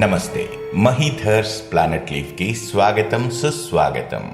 నమస్తే. మహీధర్స్ planet leaf కి స్వాగతం, సుస్వాగతం.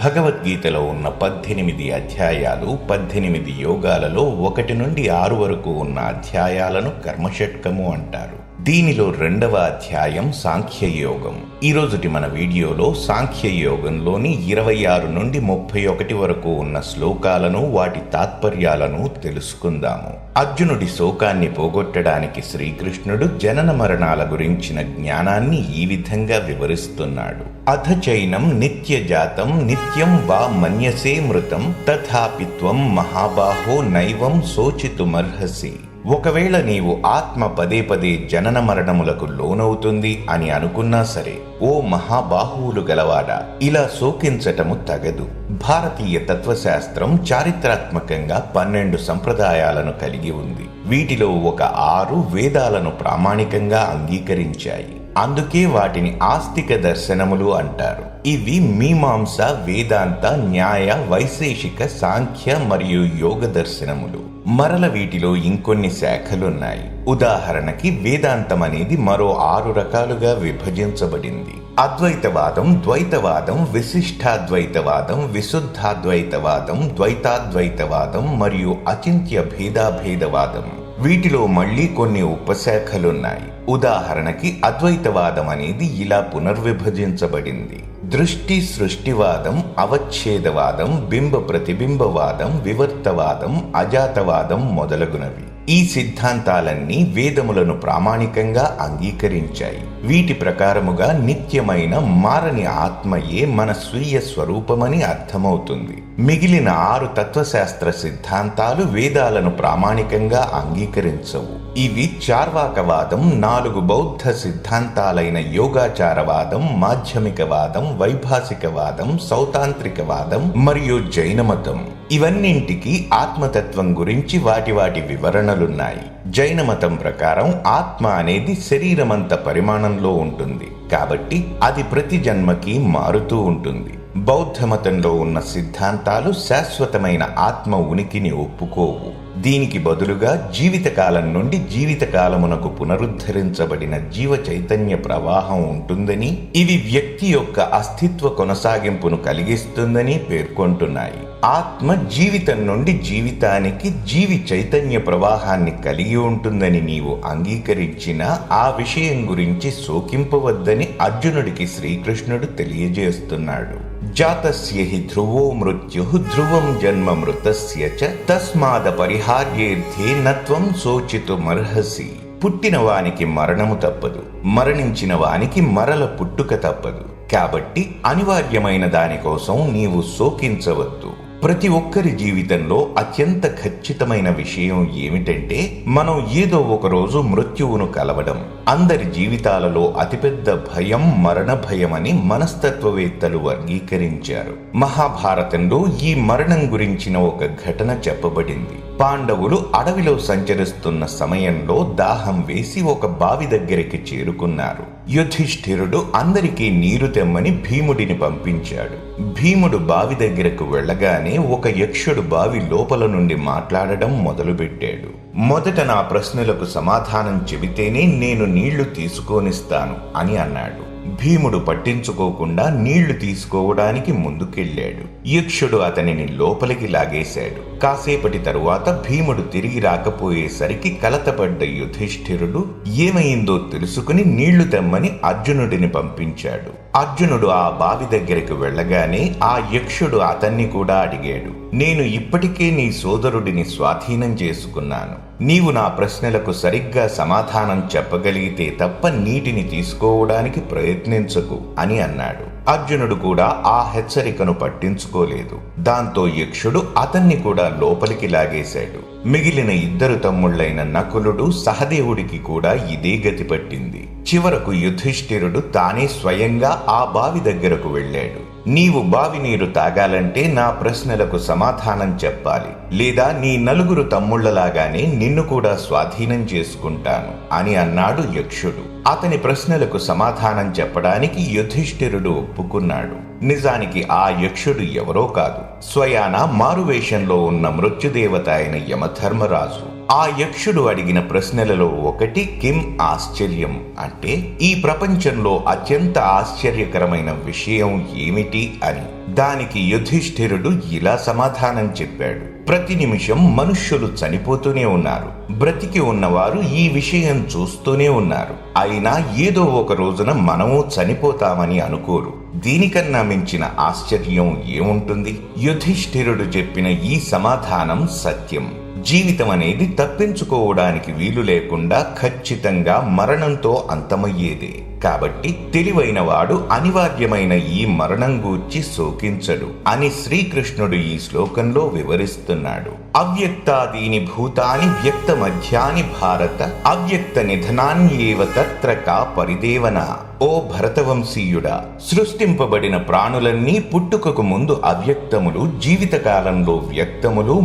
భగవద్గీతలో ఉన్న 18 అధ్యాయాలు, 18 యోగాలలో 1 నుండి 6 వరకు ఉన్న అధ్యాయాలను కర్మషట్కము అంటారు. దీనిలో 2వ అధ్యాయం సాంఖ్యయోగం. ఈ రోజుటి మన వీడియోలో సాంఖ్యయోగంలోని 26 నుండి 31 వరకు ఉన్న శ్లోకాలను, వాటి తాత్పర్యాలను తెలుసుకుందాము. అర్జునుడి శోకాన్ని పోగొట్టడానికి శ్రీకృష్ణుడు జనన మరణాల గురించిన జ్ఞానాన్ని ఈ విధంగా వివరిస్తున్నాడు. అథ చైనం నిత్యజాతం నిత్యం వా మన్యసే మృతం తథాపి త్వం మహాబాహో నైవం శోచితుమర్హసి. ఒకవేళ నీవు ఆత్మ పదే పదే జనన మరణములకు లోనవుతుంది అని అనుకున్నా సరే, ఓ మహాబాహువులు గలవాడా, ఇలా శోకించటము తగదు. భారతీయ తత్వశాస్త్రం చారిత్రాత్మకంగా 12 సంప్రదాయాలను కలిగి ఉంది. వీటిలో ఒక 6 వేదాలను ప్రామాణికంగా అంగీకరించాయి. అందుకే వాటిని ఆస్తిక దర్శనములు అంటారు. ఇవి మీమాంస, వేదాంత, న్యాయ, వైశేషిక, సాంఖ్య మరియు యోగ దర్శనములు. మరల వీటిలో ఇంకొన్ని శాఖలున్నాయి. ఉదాహరణకి వేదాంతం అనేది మరో 6 రకాలుగా విభజించబడింది. అద్వైతవాదం, ద్వైతవాదం, విశిష్టాద్వైతవాదం, విశుద్ధాద్వైతవాదం, ద్వైతాద్వైతవాదం మరియు అచింత్య భేదాభేదవాదం. వీటిలో మళ్లీ కొన్ని ఉపశాఖలున్నాయి. ఉదాహరణకి అద్వైతవాదం అనేది ఇలా పునర్విభజించబడింది: దృష్టి సృష్టివాదం, అవచ్ఛేదవాదం, బింబ ప్రతిబింబవాదం, వివర్తవాదం, అజాతవాదం మొదలగునవి. ఈ సిద్ధాంతాలన్నీ వేదములను ప్రామాణికంగా అంగీకరించాయి. వీటి ప్రకారముగా నిత్యమైన మారని ఆత్మయే మన స్వీయ స్వరూపమని అర్థమవుతుంది. మిగిలిన 6 తత్వశాస్త్ర సిద్ధాంతాలు వేదాలను ప్రామాణికంగా అంగీకరించవు. ఇవి చార్వాకవాదం, 4 బౌద్ధ సిద్ధాంతాలైన యోగాచారవాదం, మాధ్యమికవాదం, వైభాసికవాదం, సౌతాంత్రికవాదం మరియు జైనమతం. ఇవన్నింటికి ఆత్మతత్వం గురించి వాటి వివరణలున్నాయి. జైనమతం ప్రకారం ఆత్మ అనేది శరీరమంత పరిమాణంలో ఉంటుంది, కాబట్టి అది ప్రతి జన్మకి మారుతూ ఉంటుంది. బౌద్ధ మతంలో ఉన్న సిద్ధాంతాలు శాశ్వతమైన ఆత్మ ఉనికిని ఒప్పుకోవు. దీనికి బదులుగా జీవితకాలం నుండి జీవితకాలమునకు పునరుద్ధరించబడిన జీవ చైతన్య ప్రవాహం ఉంటుందని, ఇవి వ్యక్తి యొక్క అస్తిత్వ కొనసాగింపును కలిగిస్తుందని పేర్కొంటున్నాయి. ఆత్మ జీవితం నుండి జీవితానికి జీవి చైతన్య ప్రవాహాన్ని కలిగి ఉంటుందని నీవు అంగీకరించినా ఆ విషయం గురించి శోకింపవద్దని అర్జునుడికి శ్రీకృష్ణుడు తెలియజేస్తున్నాడు. జాతస్య హి ధ్రువో మృత్యుః ధ్రువం జన్మ మృతస్య చ తస్మాద పరిహార్యేర్థే నత్వం శోచితుమర్హసి. పుట్టిన వానికి మరణము తప్పదు, మరణించిన వానికి మరల పుట్టుక తప్పదు. కాబట్టి అనివార్యమైన దానికోసం నీవు శోకించవద్దు. ప్రతి ఒక్కరి జీవితంలో అత్యంత ఖచ్చితమైన విషయం ఏమిటంటే, మనం ఏదో ఒక రోజు మృత్యువును కలవడం. అందరి జీవితాలలో అతిపెద్ద భయం మరణ భయమని మనస్తత్వవేత్తలు వర్గీకరించారు. మహాభారతంలో ఈ మరణం గురించిన ఒక ఘటన చెప్పబడింది. పాండవులు అడవిలో సంచరిస్తున్న సమయంలో దాహం వేసి ఒక బావి దగ్గరికి చేరుకున్నారు. యుధిష్ఠిరుడు అందరికీ నీరు తెమ్మని భీముడిని పంపించాడు. భీముడు బావి దగ్గరకు వెళ్ళగానే ఒక యక్షుడు బావి లోపల నుండి మాట్లాడడం మొదలుపెట్టాడు. మొదట నా ప్రశ్నలకు సమాధానం చెబితేనే నేను నీళ్లు తీసుకొనిస్తాను అని అన్నాడు. భీముడు పట్టించుకోకుండా నీళ్లు తీసుకోవడానికి ముందుకెళ్ళాడు. యక్షుడు అతనిని లోపలికి లాగేశాడు. కాసేపటి తరువాత భీముడు తిరిగి రాకపోయేసరికి కలతపడ్డ యుధిష్ఠిరుడు ఏమైందో తెలుసుకుని నీళ్లు తెమ్మని అర్జునుడిని పంపించాడు. అర్జునుడు ఆ బావి దగ్గరికి వెళ్ళగానే ఆ యక్షుడు అతన్ని కూడా అడిగాడు, నేను ఇప్పటికే నీ సోదరుడిని స్వాధీనం చేసుకున్నాను. నీవు నా ప్రశ్నలకు సరిగ్గా సమాధానం చెప్పగలిగితే తప్ప నీటిని తీసుకోవడానికి ప్రయత్నించకు అని అన్నాడు. అర్జునుడు కూడా ఆ హెచ్చరికను పట్టించుకోలేదు. దాంతో యక్షుడు అతన్ని కూడా లోపలికి లాగేశాడు. మిగిలిన 2 తమ్ముళ్లైన నకులుడు, సహదేవుడికి కూడా ఇదే గతి పట్టింది. చివరకు యుధిష్ఠిరుడు తానే స్వయంగా ఆ బావి దగ్గరకు వెళ్ళాడు. నీవు బావి నీరు తాగాలంటే నా ప్రశ్నలకు సమాధానం చెప్పాలి, లేదా నీ 4 తమ్ముళ్లలాగానే నిన్ను కూడా స్వాధీనం చేసుకుంటాను అని అన్నాడు యక్షుడు. అతని ప్రశ్నలకు సమాధానం చెప్పడానికి యుధిష్ఠిరుడు ఒప్పుకున్నాడు. నిజానికి ఆ యక్షుడు ఎవరో కాదు, స్వయాన మారువేషంలో ఉన్న మృత్యుదేవత అయిన యమధర్మరాజు. ఆ యక్షుడు అడిగిన ప్రశ్నలలో ఒకటి కిం ఆశ్చర్యం అంటే ఈ ప్రపంచంలో అత్యంత ఆశ్చర్యకరమైన విషయం ఏమిటి అని. దానికి యుధిష్ఠిరుడు ఇలా సమాధానం చెప్పాడు. ప్రతి నిమిషం మనుష్యులు చనిపోతూనే ఉన్నారు. బ్రతికి ఉన్నవారు ఈ విషయం చూస్తూనే ఉన్నారు. అయినా ఏదో ఒక రోజున మనము చనిపోతామని అనుకోరు. దీనికన్నా మించిన ఆశ్చర్యం ఏముంటుంది? యుధిష్ఠిరుడు చెప్పిన ఈ సమాధానం సత్యం. జీవితం అనేది తప్పించుకోవడానికి వీలు లేకుండా ఖచ్చితంగా మరణంతో అంతమయ్యేదే. కాబట్టి తెలివైన వాడు అనివార్యమైన ఈ మరణం గూర్చి శోకించడు అని శ్రీకృష్ణుడు ఈ శ్లోకంలో వివరిస్తున్నాడు. అవ్యక్తాదీని భూతాని వ్యక్త మధ్యాని భారత అవ్యక్త నిధనాన్యేవ తత్ర కా పరిదేవన. ఓ భరతవంశీయుడా, సృష్టింపబడిన ప్రాణులన్నీ పుట్టుకకు ముందు అవ్యక్తములు, జీవితకాలంలో వ్యక్తములు,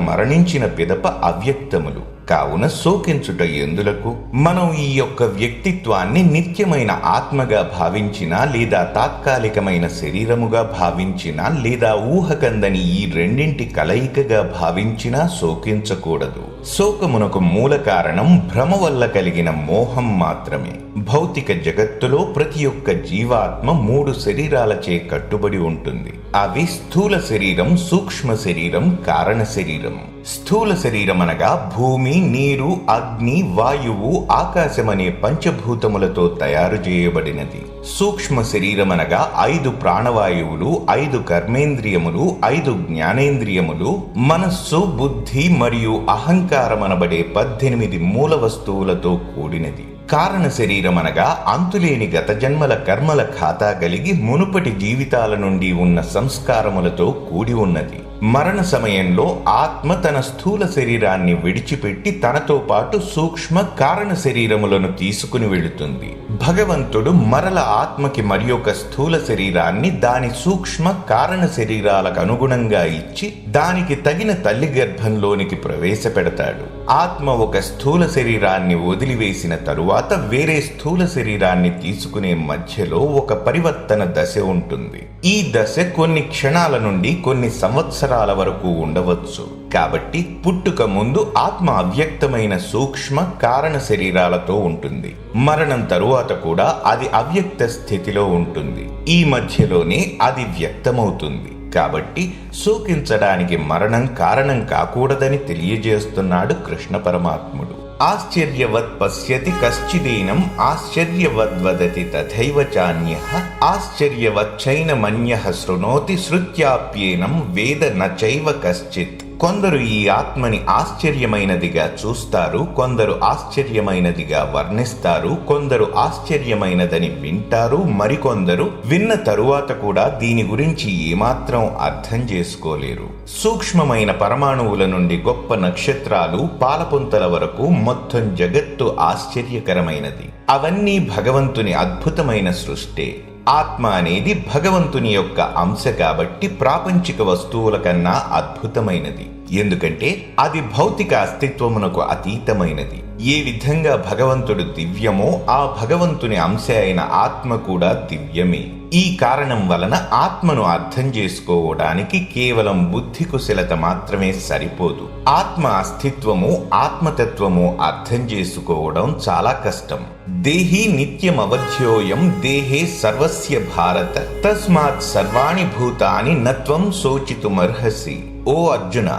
మరణించిన పిదప అవ్యక్తములు. కావున శోకించుట ఎందులకు? మనం ఈ యొక్క వ్యక్తిత్వాన్ని నిత్యమైన ఆత్మగా భావించినా లేదా తాత్కాలికమైన శరీరముగా భావించినా లేదా ఊహకందని ఈ రెండింటి కలయికగా భావించినా శోకించకూడదు. శోకమునకు మూల కారణం భ్రమ వల్ల కలిగిన మోహం మాత్రమే. భౌతిక జగత్తులో ప్రతి ఒక్క జీవాత్మ 3 శరీరాలచే కట్టుబడి ఉంటుంది. అవి స్థూల శరీరం, సూక్ష్మ శరీరం, కారణ శరీరం. స్థూల శరీరం అనగా భూమి, నీరు, అగ్ని, వాయువు, ఆకాశమనే పంచభూతములతో తయారు చేయబడినది. సూక్ష్మ శరీరం అనగా 5 ప్రాణవాయువులు, 5 కర్మేంద్రియములు, 5 జ్ఞానేంద్రియములు, మనస్సు, బుద్ధి మరియు అహంకారమనబడే 18 మూల వస్తువులతో కూడినది. కారణ శరీరం అనగా అంతులేని గత జన్మల కర్మల ఖాతా కలిగి మునుపటి జీవితాల నుండి ఉన్న సంస్కారములతో కూడి ఉన్నది. మరణ సమయంలో ఆత్మ తన స్థూల శరీరాన్ని విడిచిపెట్టి తనతో పాటు సూక్ష్మ కారణ శరీరములను తీసుకుని వెళుతుంది. భగవంతుడు మరల ఆత్మకి మరి ఒక స్థూల శరీరాన్ని దాని సూక్ష్మ కారణ శరీరాలకు అనుగుణంగా ఇచ్చి దానికి తగిన తల్లి గర్భంలోనికి ప్రవేశపెడతాడు. ఆత్మ ఒక స్థూల శరీరాన్ని వదిలివేసిన తరువాత వేరే స్థూల శరీరాన్ని తీసుకునే మధ్యలో ఒక పరివర్తన దశ ఉంటుంది. ఈ దశ కొన్ని క్షణాల నుండి కొన్ని సంవత్సరాల వరకు ఉండవచ్చు. కాబట్టి పుట్టుక ముందు ఆత్మ అవ్యక్తమైన సూక్ష్మ కారణ శరీరాలతో ఉంటుంది. మరణం తరువాత కూడా అది అవ్యక్త స్థితిలో ఉంటుంది. ఈ మధ్యలోనే అది వ్యక్తమవుతుంది. కాబట్టి శోకించడానికి మరణం కారణం కాకూడదని తెలియజేస్తున్నాడు కృష్ణ పరమాత్ముడు. ఆశ్చర్యవత్ పశ్యతి కశ్చిదీనం ఆశ్చర్యవద్వదతి తథైవ చాన్యః ఆశ్చర్యవచ్చైనమన్యః శృణోతి శృత్యాప్యేనం వేద నచైవ కశ్చిత్. కొందరు ఈ ఆత్మని ఆశ్చర్యమైనదిగా చూస్తారు, కొందరు ఆశ్చర్యమైనదిగా వర్ణిస్తారు, కొందరు ఆశ్చర్యమైనదని వింటారు, మరికొందరు విన్న తరువాత కూడా దీని గురించి ఏమాత్రం అర్థం చేసుకోలేరు. సూక్ష్మమైన పరమాణువుల నుండి గొప్ప నక్షత్రాలు, పాలపుంతల వరకు మొత్తం జగత్తు ఆశ్చర్యకరమైనది. అవన్నీ భగవంతుని అద్భుతమైన సృష్టే. ఆత్మ అనేది భగవంతుని యొక్క అంశ కాబట్టి ప్రాపంచిక వస్తువుల కన్నా అద్భుతమైనది. ఎందుకంటే అది భౌతిక అస్తిత్వమునకు అతీతమైనది. ఏ విధంగా భగవంతుడు దివ్యమో ఆ భగవంతుని అంశ అయిన ఆత్మ కూడా దివ్యమే. ఈ కారణం వలన ఆత్మను అర్థం చేసుకోవడానికి కేవలం బుద్ధి కుశలత మాత్రమే సరిపోదు. ఆత్మ అస్తిత్వము, ఆత్మతత్వము అర్థం చేసుకోవడం చాలా కష్టం. దేహి నిత్యమవధ్యోయం దేహే సర్వస్య భారత తస్మాత్ సర్వాణి భూతాని నత్వం శోచితుమర్హసి. ఓ అర్జున,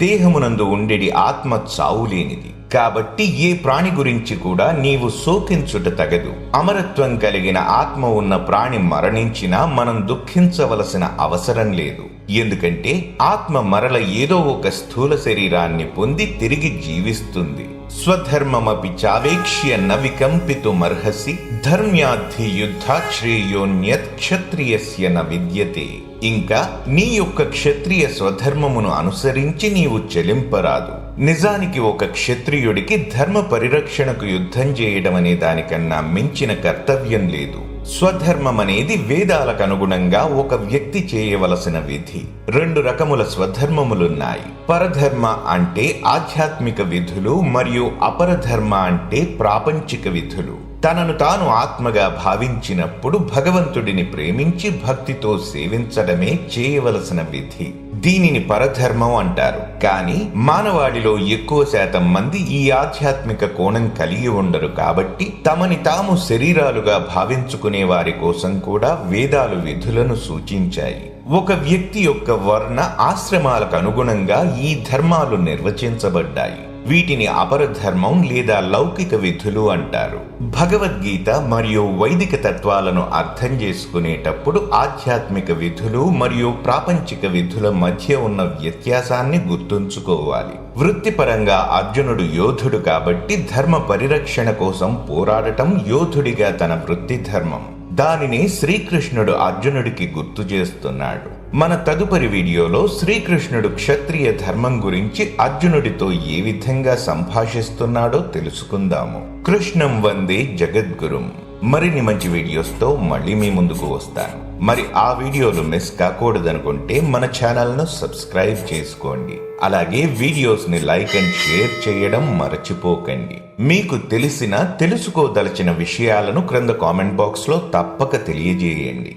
దేహమునందు ఉండేది ఆత్మ చావులేనిది. కాబట్టి ఏ ప్రాణి గురించి కూడా నీవు శోకించుట తగదు. అమరత్వం కలిగిన ఆత్మ ఉన్న ప్రాణి మరణించినా మనం దుఃఖించవలసిన అవసరం లేదు. ఎందుకంటే ఆత్మ మరల ఏదో ఒక స్థూల శరీరాన్ని పొంది తిరిగి జీవిస్తుంది. స్వధర్మమపి చావేక్ష్య న వికంపితుమర్హసి ధర్మ్యాద్ధి యుద్ధాత్ శ్రేయోన్యత్ క్షత్రియస్య న విద్యతే. ఇంకా నీ యొక్క క్షత్రియ స్వధర్మమును అనుసరించి నీవు చెలింపరాదు. నిజానికి ఒక క్షత్రియుడికి ధర్మ పరిరక్షణకు యుద్ధం చేయడం అనే దానికన్నా మించిన కర్తవ్యం లేదు. స్వధర్మం అనేది వేదాలకు అనుగుణంగా ఒక వ్యక్తి చేయవలసిన విధి. 2 రకముల స్వధర్మములున్నాయి. పరధర్మ అంటే ఆధ్యాత్మిక విధులు మరియు అపరధర్మ అంటే ప్రాపంచిక విధులు. తనను తాను ఆత్మగా భావించినప్పుడు భగవంతుడిని ప్రేమించి భక్తితో సేవించడమే చేయవలసిన విధి. దీనిని పరధర్మం అంటారు. కానీ మానవాళిలో ఎక్కువ శాతం మంది ఈ ఆధ్యాత్మిక కోణం కలిగి ఉండరు. కాబట్టి తమని తాము శరీరాలుగా భావించుకునే వారి కోసం కూడా వేదాలు విధులను సూచించాయి. ఒక వ్యక్తి యొక్క వర్ణ ఆశ్రమాలకు అనుగుణంగా ఈ ధర్మాలు నిర్వచించబడ్డాయి. వీటిని అపరధర్మం లేదా లౌకిక విధులు అంటారు. భగవద్గీత మరియు వైదిక తత్వాలను అర్థం చేసుకునేటప్పుడు ఆధ్యాత్మిక విధులు మరియు ప్రాపంచిక విధుల మధ్య ఉన్న వ్యత్యాసాన్ని గుర్తుంచుకోవాలి. వృత్తిపరంగా అర్జునుడు యోధుడు కాబట్టి ధర్మ పరిరక్షణ కోసం పోరాడటం యోధుడిగా తన వృత్తి ధర్మం. దానిని శ్రీకృష్ణుడు అర్జునుడికి గుర్తు చేస్తున్నాడు. మన తదుపరి వీడియోలో శ్రీకృష్ణుడు క్షత్రియ ధర్మం గురించి అర్జునుడితో ఏ విధంగా సంభాషిస్తున్నాడో తెలుసుకుందాము. కృష్ణం వందే జగద్గురుం. మరిన్ని మంచి వీడియోస్తో మళ్ళీ మీ ముందుకు వస్తాను. మరి ఆ వీడియోలు మిస్ కాకూడదనుకుంటే మన ఛానల్ను సబ్స్క్రైబ్ చేసుకోండి. అలాగే వీడియోస్ని లైక్ అండ్ షేర్ చేయడం మరచిపోకండి. మీకు తెలుసుకోదలచిన విషయాలను క్రింద కామెంట్ బాక్స్లో తప్పక తెలియజేయండి.